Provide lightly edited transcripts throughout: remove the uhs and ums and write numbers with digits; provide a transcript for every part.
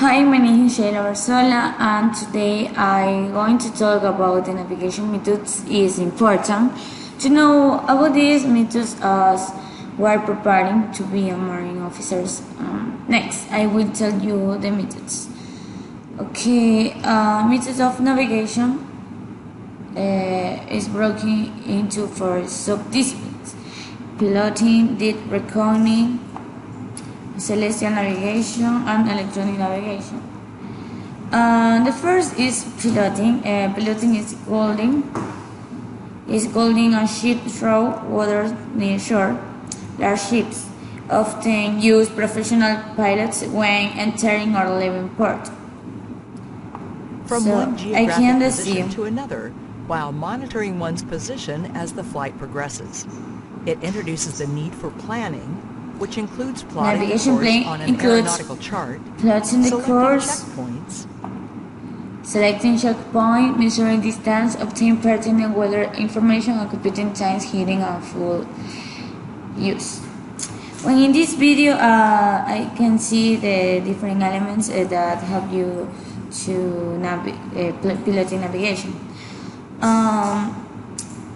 Hi, my name is Barzola, and today I'm going to talk about the navigation methods. Is important to know about these methods as we are preparing to be a marine officers. Next, I will tell you the methods. Okay, methods of navigation is broken into four sub-disciplines: piloting, deep reckoning, celestial navigation, and electronic navigation. The first is piloting. Piloting is guiding a ship through waters near shore. Large ships often use professional pilots when entering or leaving port. From one geographic position to another, while monitoring one's position as the flight progresses. It introduces the need for planning, which includes plotting the course on an aeronautical chart, plotting the course, selecting checkpoint, measuring distance, obtaining pertinent weather information, and computing times hitting and full use. When in this video, I can see the different elements that help you to piloting navigation.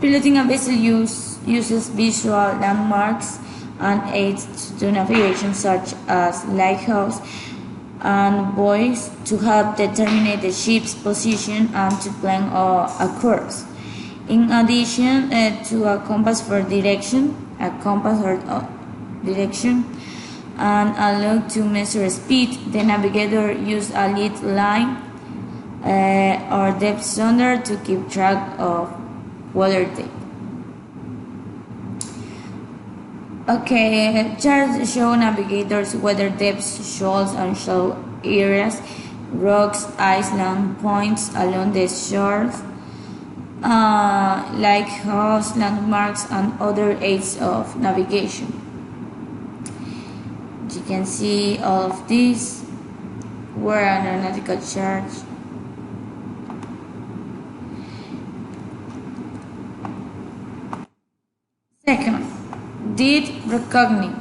Piloting a vessel uses visual landmarks and aids to navigation such as lighthouse and buoys to help determine the ship's position and to plan a course. In addition to a compass for direction, and a log to measure speed, the navigator uses a lead line or depth sonder to keep track of water depth. Okay, charts show navigators weather depths, shoals and shallow areas, rocks, island points along the shores, lighthouse, landmarks, and other aids of navigation. You can see all of these were an aeronautical chart. Second, deep reckoning.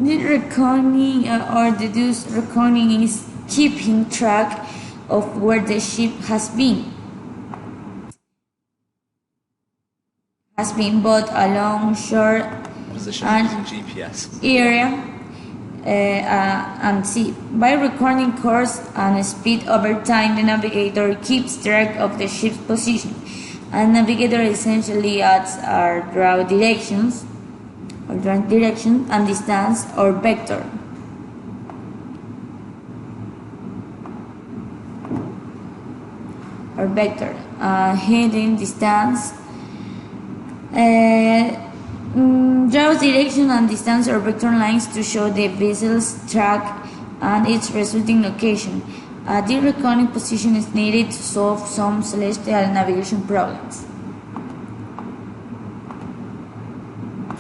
Deep reckoning or deduced reckoning is keeping track of where the ship has been both along shore and GPS area and sea. By recording course and speed over time, the navigator keeps track of the ship's position. A navigator essentially adds our draw direction and distance or vector. Heading distance. Draws direction and distance or vector lines to show the vessel's track and its resulting location. A deep reckoning position is needed to solve some celestial navigation problems.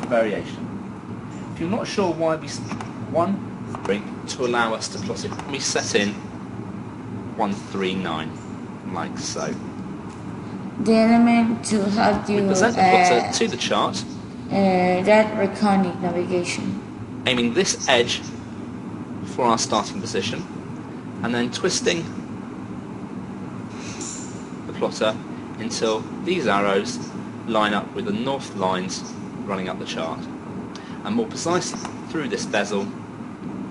variation. If you're not sure why we to allow us to plot it, we set in 139 like so. The element to help you present the plotter to the chart. That reckoning navigation. Aiming this edge for our starting position, and then twisting the plotter until these arrows line up with the north lines running up the chart, and more precisely through this bezel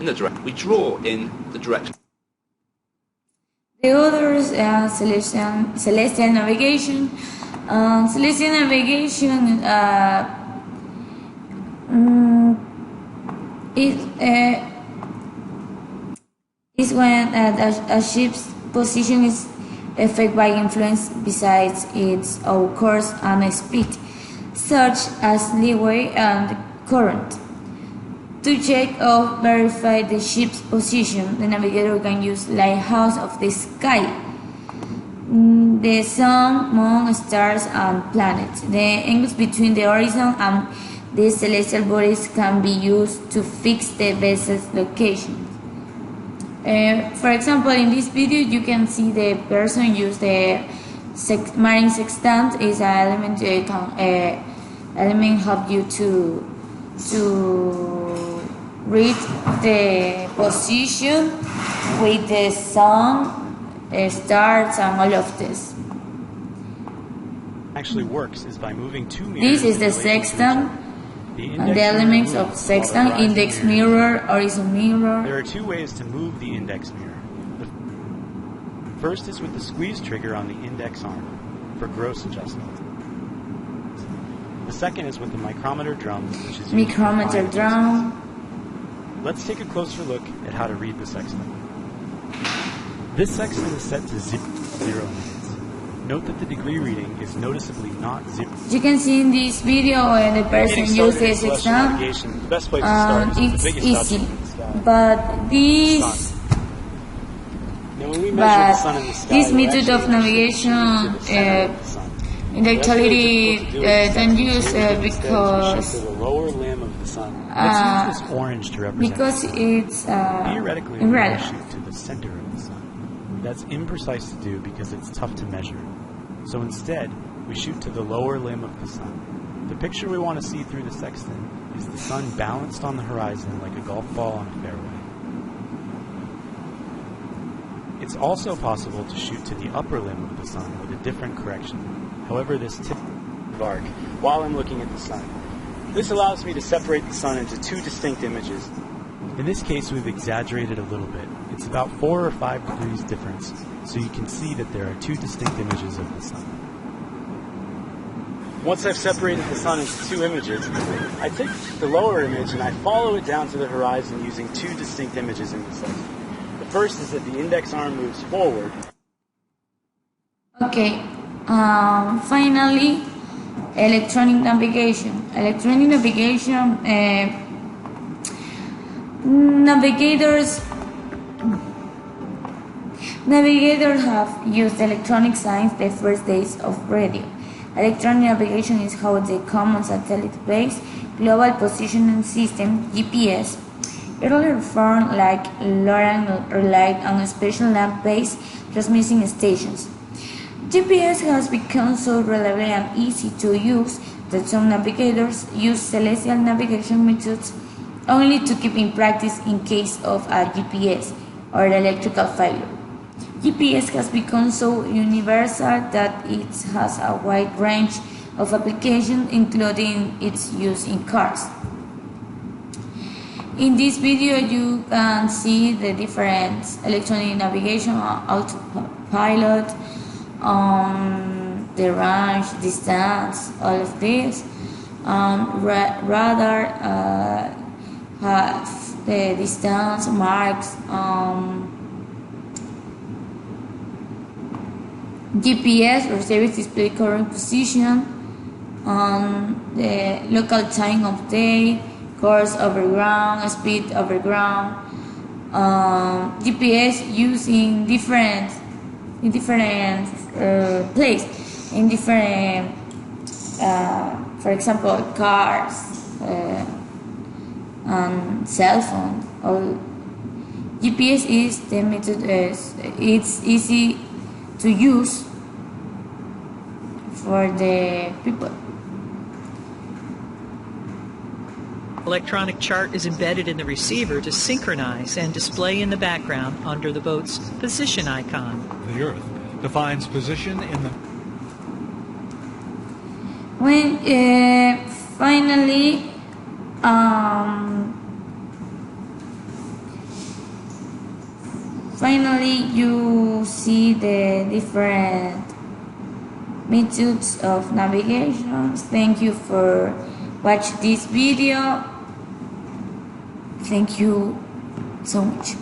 in the direction we draw in the direction. The others are celestial navigation. Celestial navigation is when a ship's position is affected by influence besides its own course and speed, such as leeway and current. To check or verify the ship's position, the navigator can use lighthouse of the sky, the sun, moon, stars, and planets. The angles between the horizon and the celestial bodies can be used to fix the vessel's location. For example, in this video, you can see the person use the marine sextant is an element element help you to read the position with the sun, stars, and all of this. Actually works is by moving two mirrors. This is the sextant and the elements of sextant: index mirror, horizon mirror. There are two ways to move the index mirror. The first is with the squeeze trigger on the index arm for gross adjustment. The second is with the micrometer drum, which is micrometer drum. Let's take a closer look at how to read the sextant. This sextant is set to 0 minutes. Note that the degree reading is noticeably not 0. You can see in this video when the person uses the sextant, it's easy. But this method of navigation in actuality don't use because because it's theoretically we want to shoot to the center of the sun. That's imprecise to do because it's tough to measure. So instead, we shoot to the lower limb of the sun. The picture we want to see through the sextant is the sun balanced on the horizon like a golf ball on a fairway. It's also possible to shoot to the upper limb of the sun with a different correction. However, this tip arc while I'm looking at the sun. This allows me to separate the sun into two distinct images. In this case, we've exaggerated a little bit. It's about 4 or 5 degrees difference, so you can see that there are two distinct images of the sun. Once I've separated the sun into two images, I take the lower image and I follow it down to the horizon using two distinct images in the sun. The first is that the index arm moves forward. Okay, finally, electronic navigation. Electronic navigation, navigators have used electronic signs the first days of radio. Electronic navigation is how the common satellite-based global positioning system (GPS), earlier formed like LoRaWAN, relied on special land-based transmitting stations. GPS has become so reliable and easy to use that some navigators use celestial navigation methods only to keep in practice in case of a GPS or electrical failure. GPS has become so universal that it has a wide range of applications, including its use in cars. In this video, you can see the different electronic navigation, autopilot, the range, distance, all of this. Radar has the distance, marks, GPS or service display current position, the local time of day, course over ground, speed over ground. GPS used in different place, in different, for example, cars, and cell phone. GPS is the method. It's easy to use for the people. Electronic chart is embedded in the receiver to synchronize and display in the background under the boat's position icon. The Earth defines position in the... When finally you see the different methods of navigation. Thank you for watching this video. Thank you so much.